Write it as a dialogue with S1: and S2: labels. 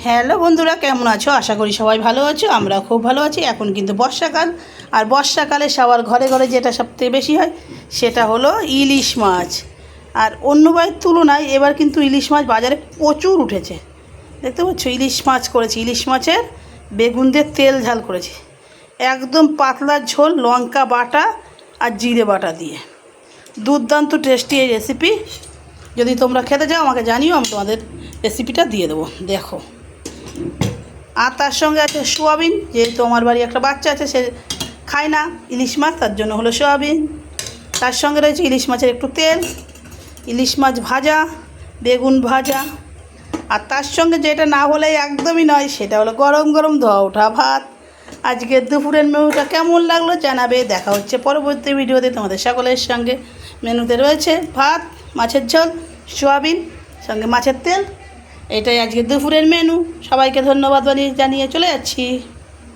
S1: Hello বন্ধুরা, কেমন আছো? আশা করি সবাই ভালো আছো। আমরা খুব ভালো আছি। এখন কিন্তু বর্ষাকাল, আর বর্ষাকালে সবার ঘরে ঘরে যেটা সবথেকে বেশি হয় সেটা হলো ইলিশ মাছ। আর অন্যবার তুলনায় এবার কিন্তু ইলিশ মাছ বাজারে প্রচুর উঠেছে। দেখতে পাচ্ছ, ইলিশ মাছ করেছি, ইলিশ মাছের বেগুন দিয়ে তেল ঝাল করেছি, একদম পাতলা ঝোল, লঙ্কা বাটা আর জিরে বাটা দিয়ে। দুর্দান্ত টেস্টি এই রেসিপি। যদি তোমরা খেতে চাও আমাকে জানিও, আমি তোমাদের রেসিপিটা দিয়ে দেবো। দেখো, আর তার সঙ্গে আছে সোয়াবিন। যেহেতু আমার বাড়ি একটা বাচ্চা আছে, সে খায় না ইলিশ মাছ, তার জন্য হলো সোয়াবিন। তার সঙ্গে রয়েছে ইলিশ মাছের একটু তেল, ইলিশ মাছ ভাজা, বেগুন ভাজা, আর তার সঙ্গে যেটা না হলে একদমই নয় সেটা হলো গরম গরম ধোয়া ওঠা ভাত। আজকের দুপুরের মেনুটা কেমন লাগলো জানাবে। দেখা হচ্ছে পরবর্তী ভিডিওতে তোমাদের সকলের সঙ্গে। মেনুতে রয়েছে ভাত, মাছের ঝোল, সোয়াবিন, সঙ্গে মাছের তেল। এটাই আজকে দুপুরের মেনু। সবাইকে ধন্যবাদ জানিয়ে চলে যাচ্ছি।